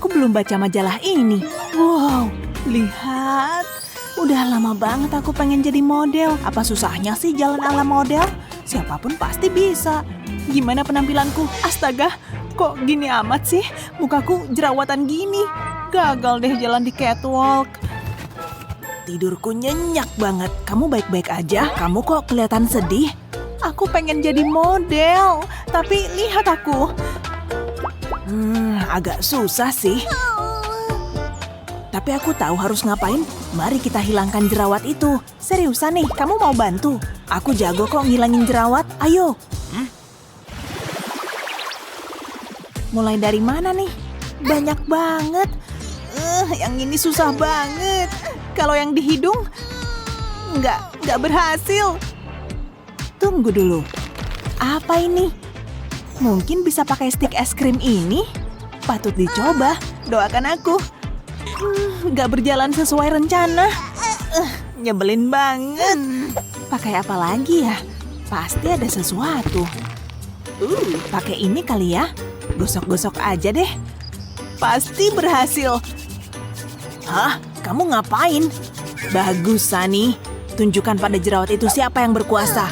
aku belum baca majalah ini. Wow, lihat. Udah lama banget aku pengen jadi model. Apa susahnya sih jalan ala model? Siapapun pasti bisa. Gimana penampilanku? Astaga, kok gini amat sih? Mukaku jerawatan gini. Gagal deh jalan di catwalk. Tidurku nyenyak banget. Kamu baik-baik aja? Kamu kok kelihatan sedih? Aku pengen jadi model. Tapi lihat aku. Agak susah sih. Tapi aku tahu harus ngapain. Mari kita hilangkan jerawat itu. Seriusan nih, kamu mau bantu? Aku jago kok ngilangin jerawat. Ayo. Mulai dari mana nih? Banyak banget. Yang ini susah banget. Kalau yang di hidung, nggak berhasil. Tunggu dulu. Apa ini? Mungkin bisa pakai stik es krim ini? Patut dicoba. Doakan aku. Nggak berjalan sesuai rencana. Nyebelin banget. Pakai apa lagi ya? Pasti ada sesuatu. Pakai ini kali ya. Gosok-gosok aja deh. Pasti berhasil. Hah? Kamu ngapain? Bagus, Sunny. Tunjukkan pada jerawat itu siapa yang berkuasa.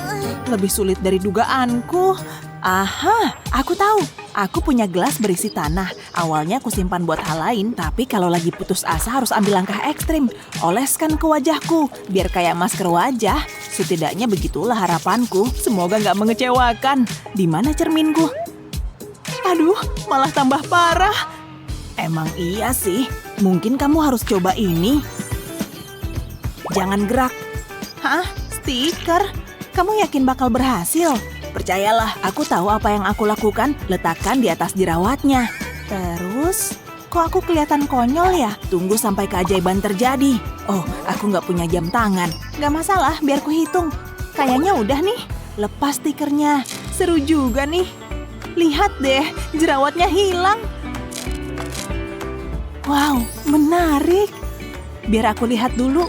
Lebih sulit dari dugaanku. Aha, aku tahu. Aku punya gelas berisi tanah. Awalnya aku simpan buat hal lain, tapi kalau lagi putus asa harus ambil langkah ekstrim. Oleskan ke wajahku, biar kayak masker wajah. Setidaknya begitulah harapanku. Semoga nggak mengecewakan. Di mana cerminku? Aduh, malah tambah parah. Emang iya sih. Mungkin kamu harus coba ini. Jangan gerak. Hah? Stiker? Kamu yakin bakal berhasil? Percayalah, aku tahu apa yang aku lakukan. Letakkan di atas jerawatnya. Terus, kok aku kelihatan konyol ya? Tunggu sampai keajaiban terjadi. Oh, aku nggak punya jam tangan. Nggak masalah, biar ku hitung. Kayaknya udah nih. Lepas stikernya. Seru juga nih. Lihat deh, jerawatnya hilang. Wow, menarik. Biar aku lihat dulu.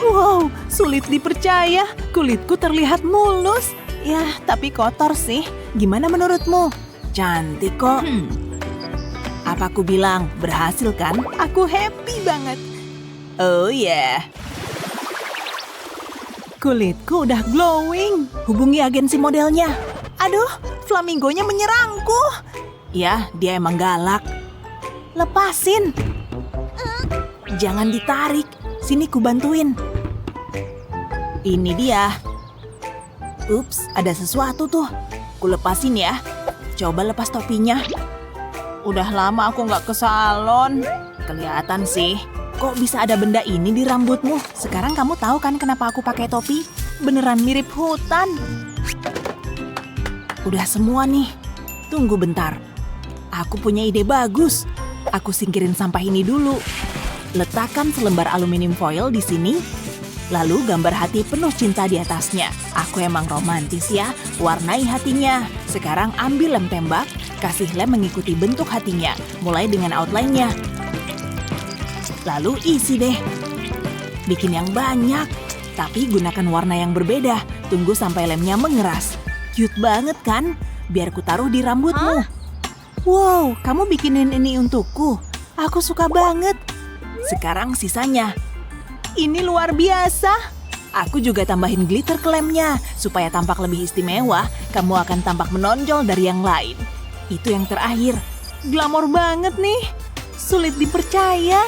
Wow, sulit dipercaya. Kulitku terlihat mulus. Ya, tapi kotor sih. Gimana menurutmu? Cantik kok. Apa aku bilang? Berhasil kan? Aku happy banget. Oh yeah. Kulitku udah glowing. Hubungi agensi modelnya. Aduh, flamingonya menyerangku. Ya, dia emang galak. Lepasin. Jangan ditarik. Sini ku bantuin. Ini dia. Ups, ada sesuatu tuh. Ku lepasin ya. Coba lepas topinya. Udah lama aku nggak ke salon. Kelihatan sih. Kok bisa ada benda ini di rambutmu? Sekarang kamu tahu kan kenapa aku pakai topi? Beneran mirip hutan. Udah semua nih. Tunggu bentar. Aku punya ide bagus. Aku singkirin sampah ini dulu. Letakkan selembar aluminium foil di sini. Lalu gambar hati penuh cinta di atasnya. Aku emang romantis ya. Warnai hatinya. Sekarang ambil lem tembak. Kasih lem mengikuti bentuk hatinya. Mulai dengan outline-nya. Lalu isi deh. Bikin yang banyak. Tapi gunakan warna yang berbeda. Tunggu sampai lemnya mengeras. Cute banget kan? Biar ku taruh di rambutmu. Wow, kamu bikinin ini untukku. Aku suka banget. Sekarang sisanya. Ini luar biasa. Aku juga tambahin glitter ke lemnya. Supaya tampak lebih istimewa, kamu akan tampak menonjol dari yang lain. Itu yang terakhir. Glamor banget nih. Sulit dipercaya.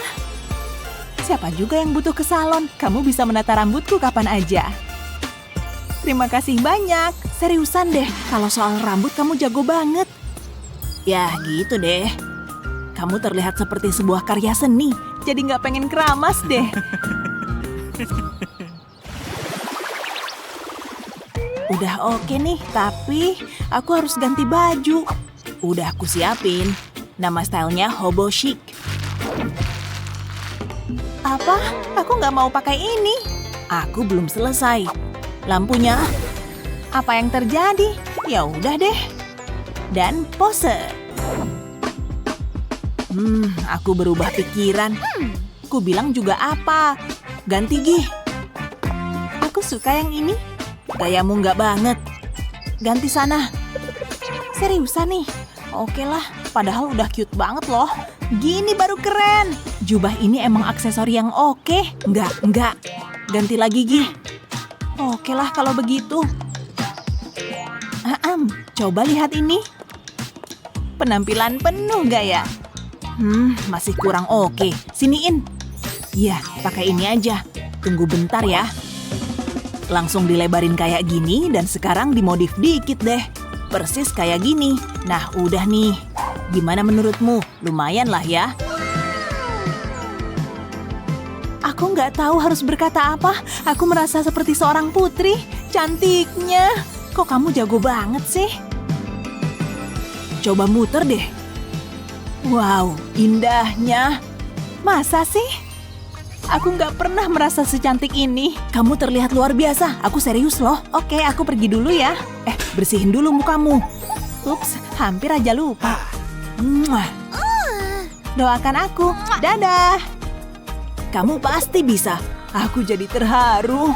Siapa juga yang butuh ke salon? Kamu bisa menata rambutku kapan aja. Terima kasih banyak. Seriusan deh, kalau soal rambut kamu jago banget. Ya gitu deh. Kamu terlihat seperti sebuah karya seni. Jadi nggak pengen keramas deh. Udah oke nih, tapi aku harus ganti baju. Udah aku siapin. Nama stylenya hobo chic. Apa? Aku nggak mau pakai ini. Aku belum selesai. Lampunya. Apa yang terjadi? Ya udah deh. Dan pose. Aku berubah pikiran. Ku bilang juga apa? Ganti gih. Aku suka yang ini. Gayamu nggak banget. Ganti sana. Seriusan nih. Oke lah, padahal udah cute banget loh. Gini baru keren. Jubah ini emang aksesori yang oke. Enggak. Ganti lagi, Gi. Oke lah kalau begitu. Coba lihat ini. Penampilan penuh gak ya? Masih kurang oke. Siniin. Iya, pakai ini aja. Tunggu bentar ya. Langsung dilebarin kayak gini dan sekarang dimodif dikit deh. Persis kayak gini. Nah, udah nih. Gimana menurutmu? Lumayan lah ya. Aku nggak tahu harus berkata apa. Aku merasa seperti seorang putri. Cantiknya. Kok kamu jago banget sih? Coba muter deh. Wow, indahnya. Masa sih? Aku nggak pernah merasa secantik ini. Kamu terlihat luar biasa. Aku serius loh. Oke, aku pergi dulu ya. Bersihin dulu mukamu. Ups, hampir aja lupa. Doakan aku. Dadah. Kamu pasti bisa. Aku jadi terharu.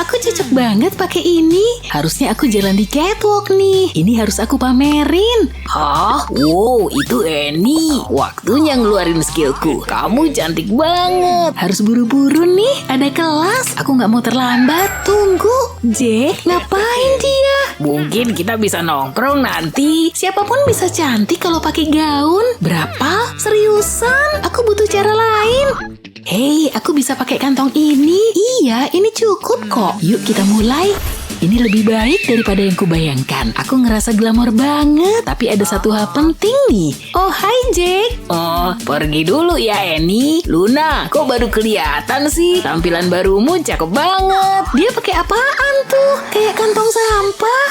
Aku cocok banget pakai ini. Harusnya aku jalan di catwalk nih. Ini harus aku pamerin. Hah? Wow, itu Annie. Waktunya ngeluarin skillku. Kamu cantik banget. Harus buru-buru nih. Ada kelas. Aku nggak mau terlambat. Tunggu. Jack, ngapain dia? Mungkin kita bisa nongkrong nanti. Siapapun bisa cantik kalau pakai gaun. Berapa? Seriusan? Aku butuh cara lain. Hei, aku bisa pakai kantong ini. Iya, ini cukup kok. Yuk kita mulai. Ini lebih baik daripada yang kubayangkan. Aku ngerasa glamor banget. Tapi ada satu hal penting nih. Oh, hai Jack. Oh, pergi dulu ya Annie. Luna, kok baru kelihatan sih? Tampilan barumu cakep banget. Dia pakai apaan tuh? Kayak kantong sampah.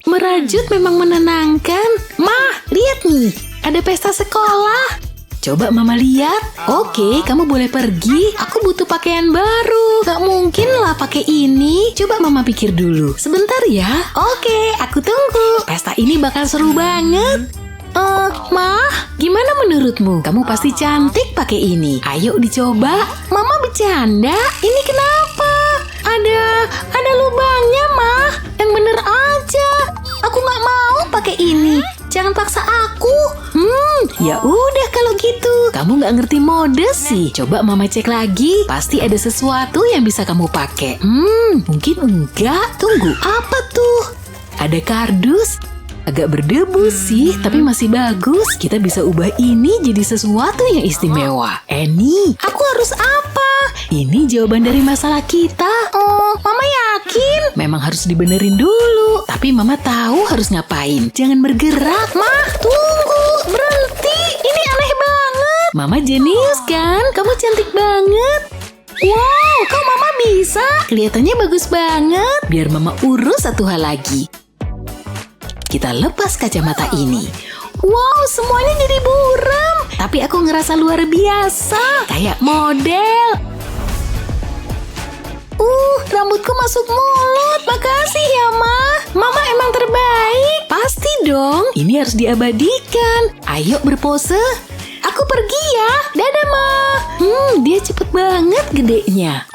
Merajut memang menenangkan. Mah, lihat nih. Ada pesta sekolah. Coba Mama lihat. Oke, kamu boleh pergi. Aku butuh pakaian baru. Gak mungkin lah pakai ini. Coba Mama pikir dulu. Sebentar ya. Oke, aku tunggu. Pesta ini bakal seru banget. Ma, gimana menurutmu? Kamu pasti cantik pakai ini. Ayo dicoba. Mama bercanda. Ini kenapa? Ada lubangnya, Ma. Yang bener aja. Aku gak mau pakai ini. Jangan paksa aku. Ya udah kalau gitu. Kamu nggak ngerti mode sih. Coba Mama cek lagi. Pasti ada sesuatu yang bisa kamu pakai. Mungkin enggak. Tunggu, apa tuh? Ada kardus. Agak berdebu sih, tapi masih bagus. Kita bisa ubah ini jadi sesuatu yang istimewa. Annie, aku harus apa? Ini jawaban dari masalah kita. Oh, Mama yakin? Memang harus dibenerin dulu. Tapi Mama tahu harus ngapain. Jangan bergerak. Mah, tunggu. Berhenti. Ini aneh banget. Mama jenius kan? Kamu cantik banget. Wow, kok Mama bisa? Kelihatannya bagus banget. Biar Mama urus satu hal lagi. Kita lepas kacamata ini. Wow, semuanya jadi buram. Tapi aku ngerasa luar biasa. Kayak model. Rambutku masuk mulut. Makasih ya, Ma. Mama emang terbaik. Pasti dong. Ini harus diabadikan. Ayo berpose. Aku pergi ya. Dadah, Ma. Dia cepet banget gedenya.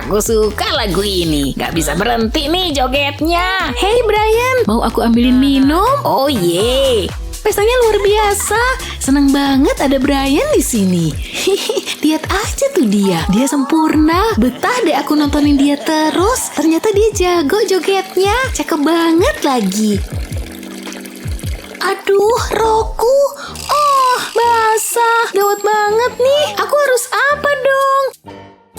Aku suka lagu ini. Gak bisa berhenti nih jogetnya. Hey Brian, mau aku ambilin minum? Oh ye. Pestanya luar biasa. Senang banget ada Brian di sini. Lihat aja tuh dia. Dia sempurna. Betah deh aku nontonin dia terus. Ternyata dia jago jogetnya. Cakep banget lagi. Aduh, roku. Oh, basah. Gawat banget nih. Aku harus apa dong?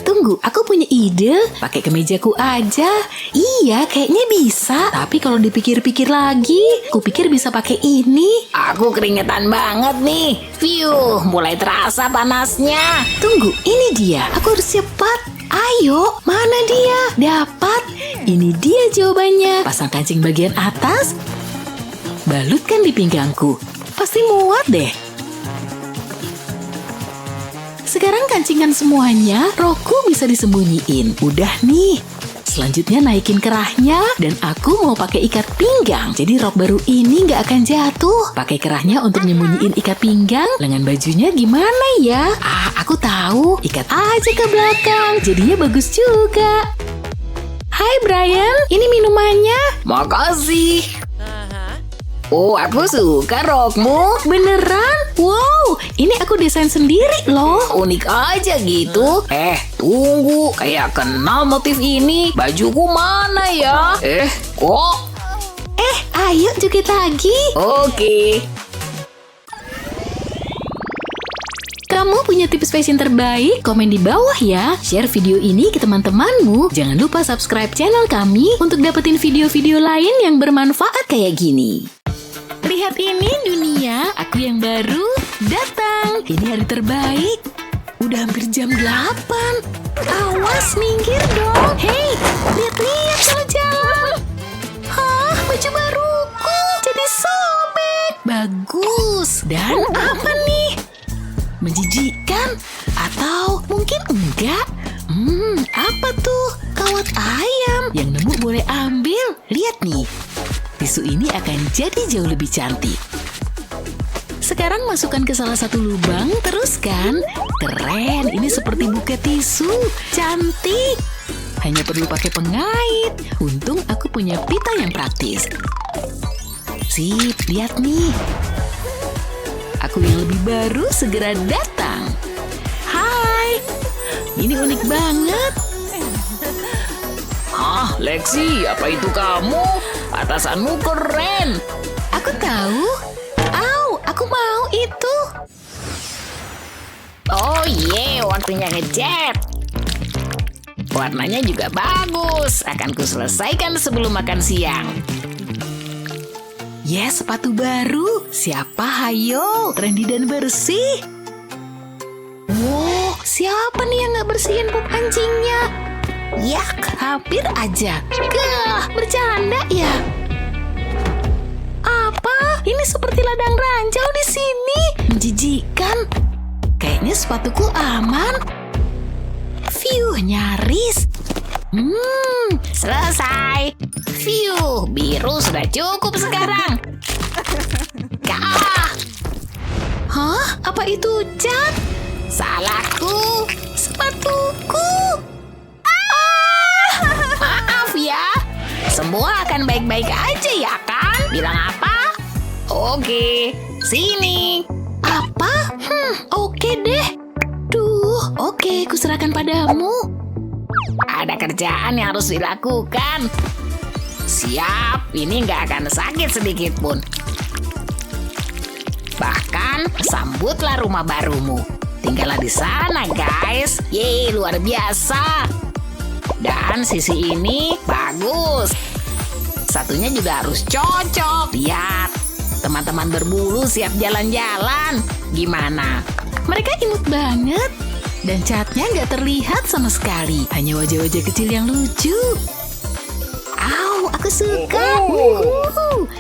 Tunggu, aku punya ide. Pakai kemejaku aja. Iya, kayaknya bisa. Tapi kalau dipikir-pikir lagi, kupikir bisa pakai ini. Aku keringetan banget nih. Mulai terasa panasnya. Tunggu, ini dia. Aku harus cepat. Ayo, mana dia? Dapat. Ini dia jawabannya. Pasang kancing bagian atas. Balutkan di pinggangku. Pasti muat deh. Sekarang kancingkan semuanya, roku bisa disembunyiin. Udah nih. Selanjutnya naikin kerahnya dan aku mau pakai ikat pinggang. Jadi rok baru ini nggak akan jatuh. Pakai kerahnya untuk nyembunyiin ikat pinggang. Lengan bajunya gimana ya? Aku tahu. Ikat aja ke belakang. Jadinya bagus juga. Hai Brian, ini minumannya. Makasih. Oh, aku suka rokmu. Beneran? Wow, ini aku desain sendiri loh. Unik aja gitu. Tunggu. Kayak kenal motif ini. Bajuku mana ya? Kok? Ayo joget lagi. Oke. Kamu punya tips fashion terbaik? Komen di bawah ya. Share video ini ke teman-temanmu. Jangan lupa subscribe channel kami untuk dapetin video-video lain yang bermanfaat kayak gini. Lihat ini dunia, aku yang baru datang. Ini hari terbaik. Udah hampir jam 8. Awas, minggir dong. Hei, lihat-lihat kalau jalan. Hah, baju baruku jadi sobek. Bagus. Dan apa nih? Menjijikan? Atau mungkin enggak? Apa tuh? Kawat ayam. Yang nemu boleh ambil. Lihat nih. Tisu ini akan jadi jauh lebih cantik. Sekarang masukkan ke salah satu lubang, teruskan. Keren, ini seperti buket tisu. Cantik. Hanya perlu pakai pengait. Untung aku punya pita yang praktis. Sip, lihat nih. Aku yang lebih baru segera datang. Hai, ini unik banget. Lexi, apa itu kamu? Atasanmu keren. Aku tahu. Aku mau itu. Oh waktunya ngecat. Warnanya juga bagus. Akan kuselesaikan sebelum makan siang. Yes, sepatu baru. Siapa? Hayo, trendy dan bersih. Wow, siapa nih yang gak bersihin pup anjingnya? Yak, hampir aja. Gah, bercanda ya? Apa? Ini seperti ladang ranjau di sini. Menjijikan. Kayaknya sepatuku aman. Phew, nyaris. Selesai. Phew, biru sudah cukup sekarang. Hah? Apa itu cat? Salahku. Sepatuku. Maaf ya. Semua akan baik-baik aja ya kan? Bilang apa? Oke, sini. Apa? Oke deh. Oke, kuserahkan padamu. Ada kerjaan yang harus dilakukan. Siap, ini nggak akan sakit sedikit pun. Bahkan, sambutlah rumah barumu. Tinggallah di sana, guys. Yeay, luar biasa. Dan sisi ini bagus. Satunya juga harus cocok. Lihat, teman-teman berbulu siap jalan-jalan. Gimana? Mereka imut banget. Dan catnya nggak terlihat sama sekali. Hanya wajah-wajah kecil yang lucu. Aku suka.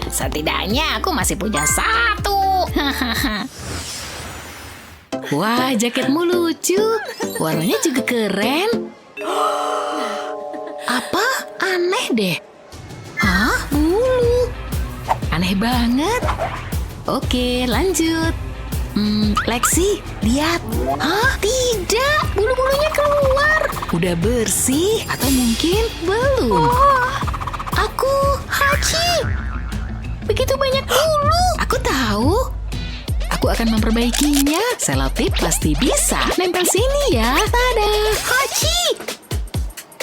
Setidaknya aku masih punya satu. Wah, jaketmu lucu. Warnanya juga keren. Apa? Aneh deh. Hah? Bulu. Aneh banget. Oke, lanjut. Lexi, lihat. Hah? Tidak. Bulu-bulunya keluar. Udah bersih atau mungkin belum? Aku Hachi. Begitu banyak bulu. Aku tahu. Aku akan memperbaikinya. Selotip pasti bisa. Nempel sini ya. Tada. Hachi.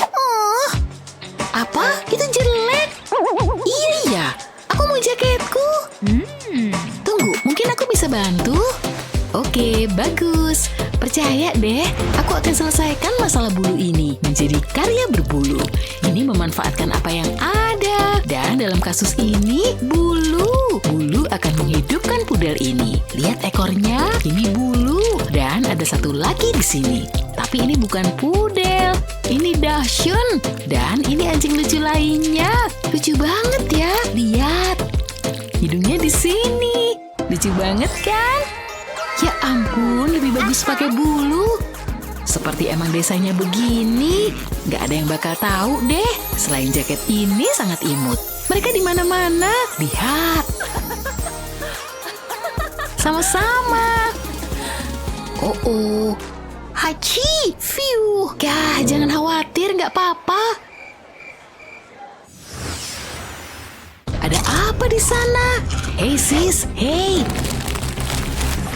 Oh. Apa? Itu jelek. Iya ya. Aku mau jaketku. Tunggu, mungkin aku bisa bantu. Oke, bagus. Percaya deh, aku akan selesaikan masalah bulu ini menjadi karya berbulu. Ini memanfaatkan apa yang ada. Dan dalam kasus ini, bulu akan menghidupkan pudel ini. Lihat ekornya, ini bulu. Dan ada satu lagi di sini. Tapi ini bukan pudel, ini Dachshund. Dan ini anjing lucu lainnya. Lucu banget ya, lihat. Hidungnya di sini. Lucu banget kan? Ya ampun, lebih bagus pakai bulu. Seperti emang desainnya begini, nggak ada yang bakal tahu deh. Selain jaket ini sangat imut. Mereka di mana-mana. Lihat. Sama-sama. Oh. Hachi, phew. Jangan khawatir, nggak apa-apa. Ada apa di sana? Hei sis, hei.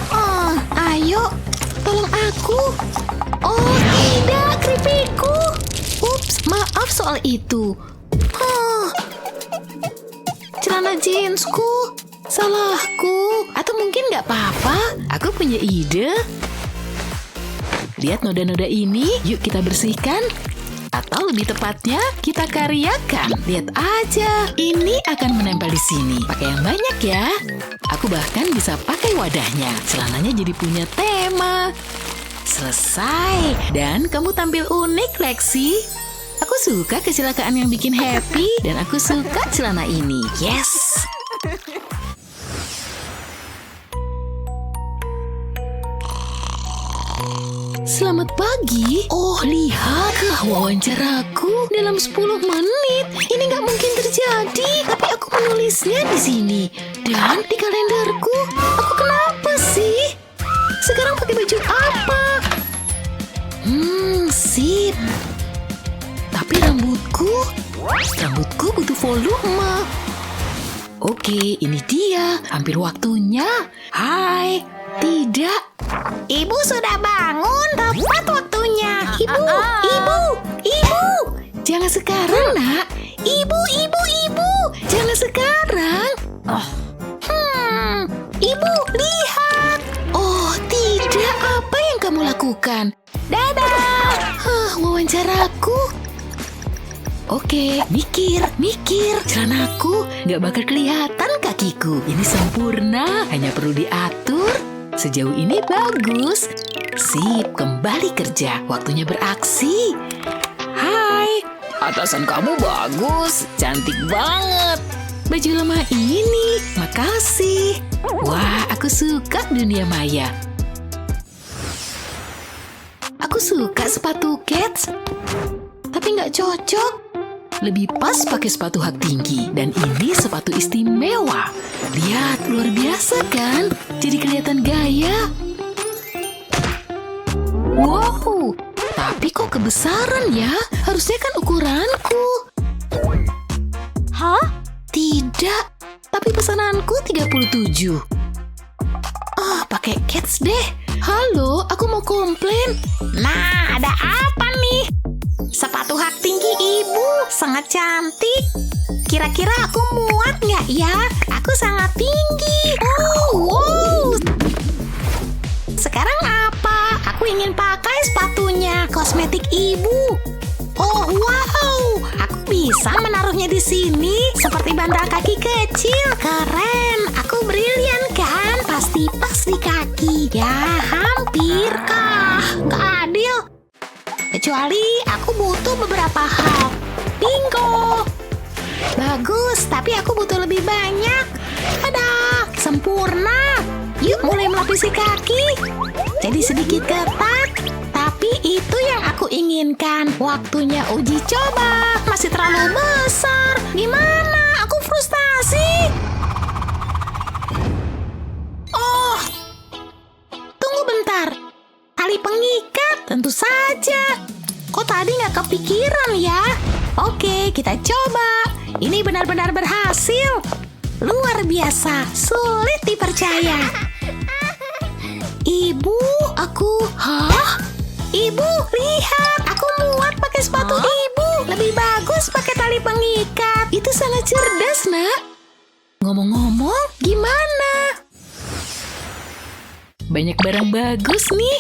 Oh, ayo, tolong aku. Oh tidak, keripikku. Ups, maaf soal itu. Celana jeansku, salahku. Atau mungkin nggak apa-apa, aku punya ide. Lihat noda-noda ini, yuk kita bersihkan. Atau lebih tepatnya, kita karyakan. Lihat aja, ini akan menempel di sini. Pakai yang banyak ya. Aku bahkan bisa pakai wadahnya. Celananya jadi punya tema. Selesai. Dan kamu tampil unik, Lexi. Aku suka kecelakaan yang bikin happy. Dan aku suka celana ini. Yes! Selamat pagi. Oh, lihatlah wawancaraku dalam 10 menit. Ini nggak mungkin terjadi. Tapi aku menulisnya di sini. Dan di kalenderku. Aku kenapa sih? Sekarang pakai baju apa? Sip. Tapi rambutku butuh volume. Oke, ini dia. Hampir waktunya. Hai. Tidak. Ibu sudah bangun, tepat waktunya. Ibu. Jangan sekarang, nak. Ibu. Jangan sekarang. Ibu, lihat. Oh, tidak. Apa yang kamu lakukan? Dadah. Wawancaraku. Oke, mikir. Celanaku nggak bakal kelihatan kakiku. Ini sempurna, hanya perlu diatur. Sejauh ini bagus. Sip, kembali kerja. Waktunya beraksi. Hai. Atasan kamu bagus, cantik banget. Baju lama ini, makasih. Wah, aku suka dunia maya. Aku suka sepatu Keds, tapi nggak cocok. Lebih pas pakai sepatu hak tinggi. Dan ini sepatu istimewa. Lihat, luar biasa kan? Jadi kelihatan gaya. Wow, tapi kok kebesaran ya? Harusnya kan ukuranku. Hah? Tidak, tapi pesananku 37. Pakai Keds deh. Halo, aku mau komplain. Nah, ada apa nih? Sepatu hak tinggi ibu, sangat cantik. Kira-kira aku muat nggak ya? Aku sangat tinggi. Wow. Sekarang apa? Aku ingin pakai sepatunya, kosmetik ibu. Oh, wow. Aku bisa menaruhnya di sini, seperti bantal kaki kecil. Keren. Aku brilian kan? Pasti pas di kaki. Ya, hampir kah? Nggak adil. Kecuali aku butuh beberapa hal. Bingo! Bagus, tapi aku butuh lebih banyak. Ada, sempurna. Yuk mulai melapisi kaki. Jadi sedikit ketat, tapi itu yang aku inginkan. Waktunya uji coba. Masih terlalu besar. Gimana? Aku frustasi. Oh, tunggu bentar. Tali pengikat, tentu saja. Kok tadi nggak kepikiran ya? Oke, kita coba. Ini benar-benar berhasil. Luar biasa, sulit dipercaya. Ibu, Hah? Ibu, lihat. Aku muat pakai sepatu ibu. Lebih bagus pakai tali pengikat. Itu sangat cerdas, nak. Ngomong-ngomong, gimana? Banyak barang bagus nih.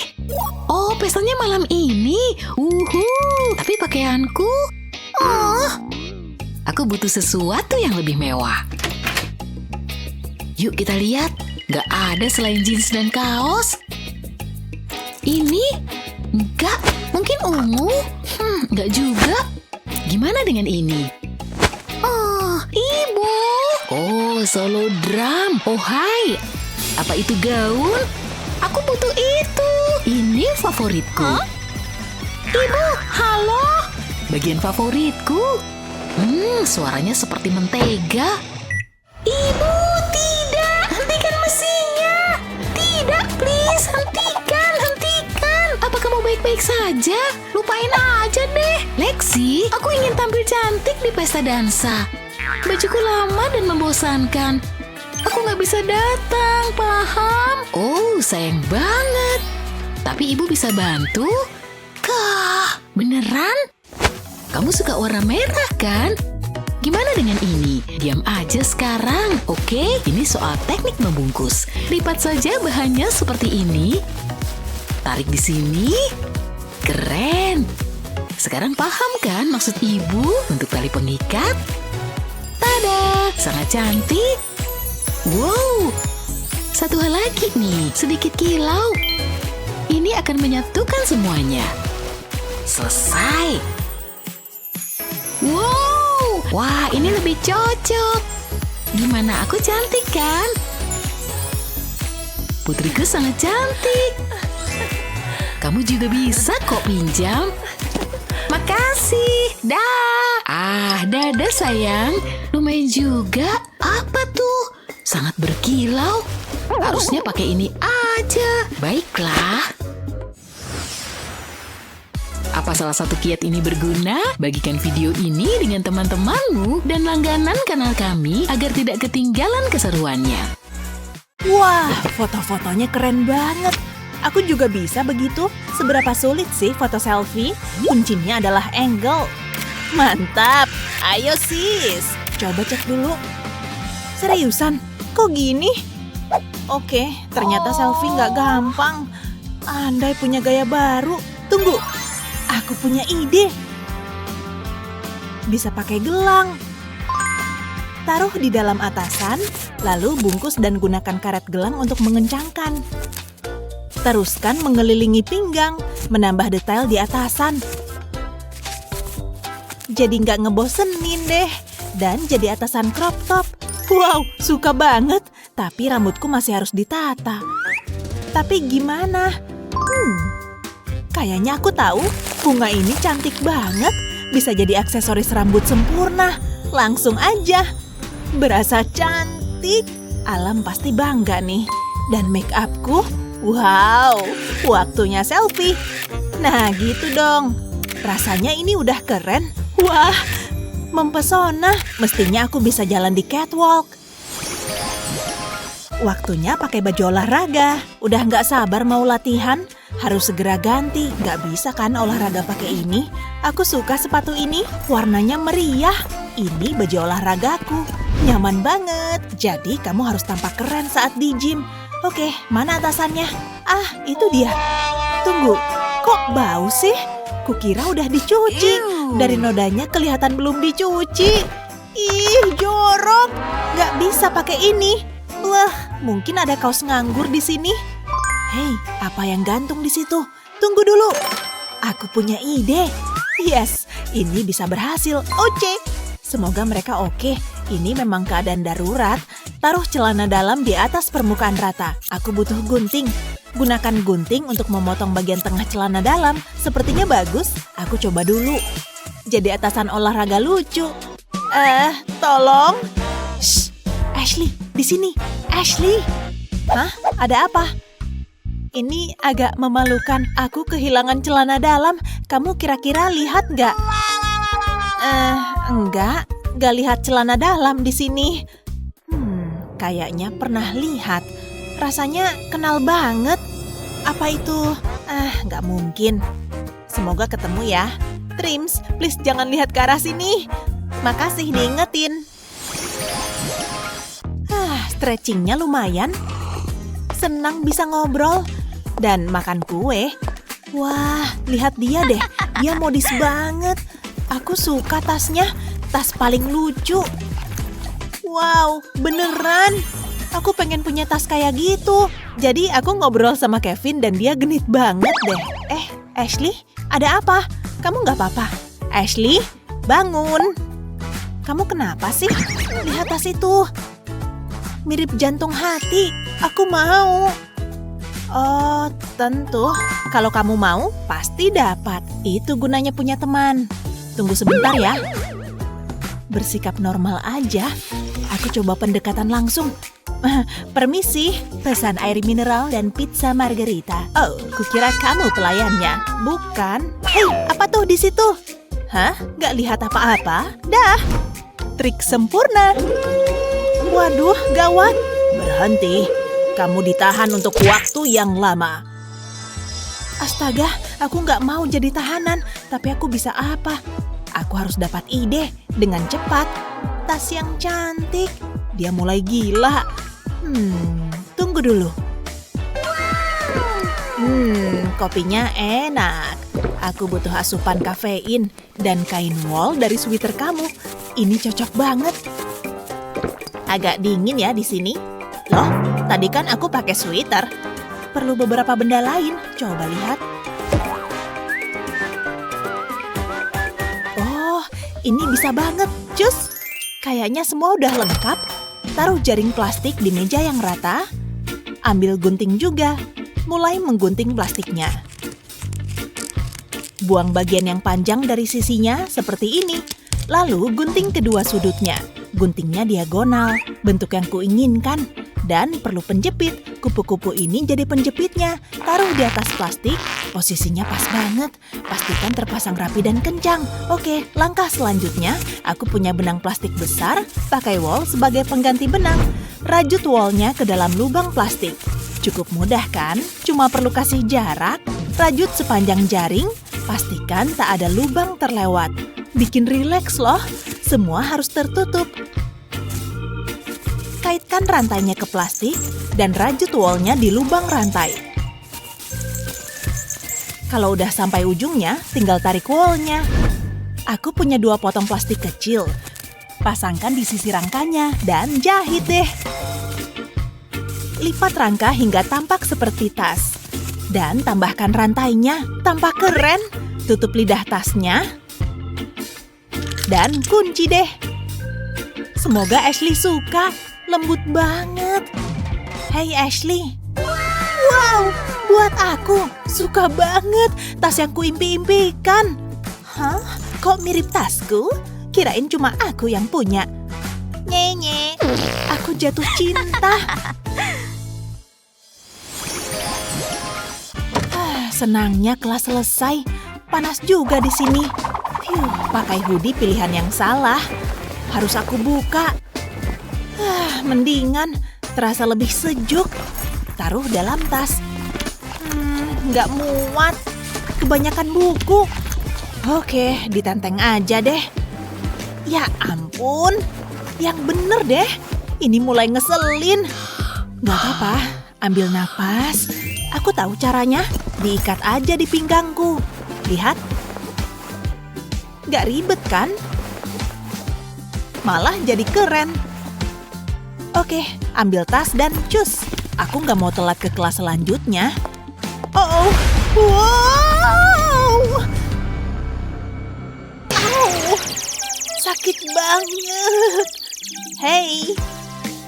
Oh, pestanya malam ini. Tapi pakaianku. Aku butuh sesuatu yang lebih mewah. Yuk kita lihat. Gak ada selain jeans dan kaos. Ini? Enggak. Mungkin ungu? Enggak juga. Gimana dengan ini? Oh, ibu. Oh, solo drum. Oh, hai. Apa itu gaun? Aku butuh itu. Ini favoritku. Ibu, halo. Bagian favoritku. Suaranya seperti mentega. Ibu, tidak. Hentikan mesinnya. Tidak, please. Hentikan. Apa kamu baik-baik saja? Lupain aja deh. Lexi, aku ingin tampil cantik di pesta dansa. Bajuku lama dan membosankan. Aku nggak bisa datang, paham? Oh, sayang banget. Tapi ibu bisa bantu? Kah, beneran? Kamu suka warna merah kan? Gimana dengan ini? Diam aja sekarang, oke? Ini soal teknik membungkus. Lipat saja bahannya seperti ini. Tarik di sini. Keren. Sekarang paham kan maksud ibu untuk tali pengikat? Tada, sangat cantik. Wow, satu hal lagi nih, sedikit kilau. Ini akan menyatukan semuanya. Selesai. Wow, wah ini lebih cocok. Gimana, aku cantik kan? Putriku sangat cantik. Kamu juga bisa kok pinjam. Makasih, dah. Ah, dadah sayang. Lumayan juga. Apa tuh? Sangat berkilau. Harusnya pakai ini aja. Baiklah. Apa salah satu kiat ini berguna? Bagikan video ini dengan teman-temanmu dan langganan kanal kami agar tidak ketinggalan keseruannya. Wah, foto-fotonya keren banget. Aku juga bisa begitu. Seberapa sulit sih foto selfie? Kuncinya adalah angle. Mantap. Ayo sis. Coba cek dulu. Seriusan? Kok gini? Oke, ternyata selfie nggak gampang. Andai punya gaya baru. Tunggu. Aku punya ide. Bisa pakai gelang. Taruh di dalam atasan, lalu bungkus dan gunakan karet gelang untuk mengencangkan. Teruskan mengelilingi pinggang, menambah detail di atasan. Jadi nggak ngebosenin deh. Dan jadi atasan crop top. Wow, suka banget. Tapi rambutku masih harus ditata. Tapi gimana? Kayaknya aku tahu. Bunga ini cantik banget. Bisa jadi aksesoris rambut sempurna. Langsung aja. Berasa cantik. Alam pasti bangga nih. Dan make upku. Wow, waktunya selfie. Nah, gitu dong. Rasanya ini udah keren. Wah, mempesona. Mestinya aku bisa jalan di catwalk. Waktunya pakai baju olahraga. Udah nggak sabar mau latihan. Harus segera ganti. Nggak bisa kan olahraga pakai ini. Aku suka sepatu ini. Warnanya meriah. Ini baju olahragaku. Nyaman banget. Jadi kamu harus tampak keren saat di gym. Oke, mana atasannya? Ah, itu dia. Tunggu, kok bau sih? Kukira udah dicuci. Dari nodanya kelihatan belum dicuci. Ih, jorok. Nggak bisa pakai ini. Wah, mungkin ada kaos nganggur di sini. Hei, apa yang gantung di situ? Tunggu dulu. Aku punya ide. Yes, ini bisa berhasil. Oke. Semoga mereka oke. Ini memang keadaan darurat. Taruh celana dalam di atas permukaan rata. Aku butuh gunting. Gunakan gunting untuk memotong bagian tengah celana dalam. Sepertinya bagus. Aku coba dulu. Jadi atasan olahraga lucu. Tolong. Shh, Ashley, di sini. Ashley. Hah? Ada apa? Ini agak memalukan. Aku kehilangan celana dalam. Kamu kira-kira lihat nggak? Enggak. Nggak lihat celana dalam di sini. Kayaknya pernah lihat. Rasanya kenal banget. Apa itu? Nggak mungkin. Semoga ketemu ya. Trims, please jangan lihat ke arah sini. Makasih diingetin. Stretchingnya lumayan. Senang bisa ngobrol. Dan makan kue. Wah, lihat dia deh. Dia modis banget. Aku suka tasnya. Tas paling lucu. Wow, beneran. Aku pengen punya tas kayak gitu. Jadi aku ngobrol sama Kevin dan dia genit banget deh. Ashley, ada apa? Kamu nggak apa-apa? Ashley, bangun. Kamu kenapa sih? Lihat tas itu. Mirip jantung hati. Aku mau. Oh, tentu. Kalau kamu mau, pasti dapat. Itu gunanya punya teman. Tunggu sebentar ya. Bersikap normal aja. Aku coba pendekatan langsung. Permisi, pesan air mineral dan pizza margarita. Oh, kukira kamu pelayannya. Bukan. Hei, apa tuh di situ? Hah? Gak lihat apa-apa? Dah. Trik sempurna. Waduh, gawat. Berhenti. Kamu ditahan untuk waktu yang lama. Astaga, aku nggak mau jadi tahanan. Tapi aku bisa apa? Aku harus dapat ide dengan cepat. Tas yang cantik. Dia mulai gila. Tunggu dulu. Kopinya enak. Aku butuh asupan kafein dan kain wol dari sweater kamu. Ini cocok banget. Agak dingin ya di sini. Loh, tadi kan aku pakai sweater. Perlu beberapa benda lain. Coba lihat. Oh, ini bisa banget. Cus, kayaknya semua udah lengkap. Taruh jaring plastik di meja yang rata. Ambil gunting juga. Mulai menggunting plastiknya. Buang bagian yang panjang dari sisinya seperti ini. Lalu gunting kedua sudutnya. Guntingnya diagonal, bentuk yang kuinginkan. Dan perlu penjepit. Kupu-kupu ini jadi penjepitnya. Taruh di atas plastik. Posisinya pas banget. Pastikan terpasang rapi dan kencang. Oke, langkah selanjutnya. Aku punya benang plastik besar. Pakai wol sebagai pengganti benang. Rajut wolnya ke dalam lubang plastik. Cukup mudah kan? Cuma perlu kasih jarak. Rajut sepanjang jaring. Pastikan tak ada lubang terlewat. Bikin rileks loh. Semua harus tertutup. Kaitkan rantainya ke plastik dan rajut wolnya di lubang rantai. Kalau udah sampai ujungnya, tinggal tarik wolnya. Aku punya 2 potong plastik kecil. Pasangkan di sisi rangkanya dan jahit deh. Lipat rangka hingga tampak seperti tas. Dan tambahkan rantainya. Tampak keren. Tutup lidah tasnya. Dan kunci deh. Semoga Ashley suka. Lembut banget. Hey Ashley. Wow, buat aku. Suka banget. Tas yang kuimpi-impikan. Hah? Kok mirip tasku? Kirain cuma aku yang punya. Nye-nye. Aku jatuh cinta. Senangnya kelas selesai. Panas juga di sini. Pakai hoodie pilihan yang salah. Harus aku buka. Mendingan. Terasa lebih sejuk. Taruh dalam tas. Nggak muat. Kebanyakan buku. Oke, ditenteng aja deh. Ya ampun. Yang bener deh. Ini mulai ngeselin. Nggak apa-apa. Ambil napas. Aku tahu caranya. Diikat aja di pinggangku. Lihat. Nggak ribet kan? Malah jadi keren. Oke, ambil tas dan cus. Aku nggak mau telat ke kelas selanjutnya. Oh, wow! Au, sakit banget. Hei,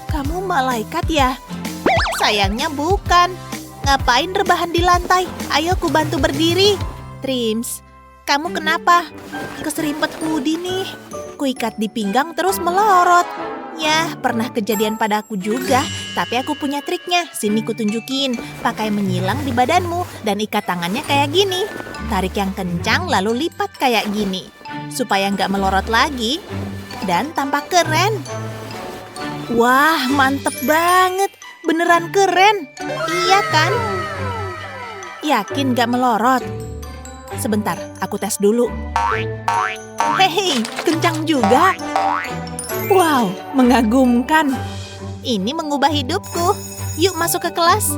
kamu malaikat ya? Sayangnya bukan. Ngapain rebahan di lantai? Ayo ku bantu berdiri. Trims, kamu kenapa? Keserimpet hoodie nih. Kuikat di pinggang terus melorot. Ya, pernah kejadian padaku juga. Tapi aku punya triknya. Sini kutunjukin. Pakai menyilang di badanmu dan ikat tangannya kayak gini. Tarik yang kencang lalu lipat kayak gini. Supaya nggak melorot lagi. Dan tampak keren. Wah, mantep banget. Beneran keren. Iya kan? Yakin nggak melorot? Sebentar, aku tes dulu. Hei, kencang juga. Wow, mengagumkan. Ini mengubah hidupku. Yuk masuk ke kelas.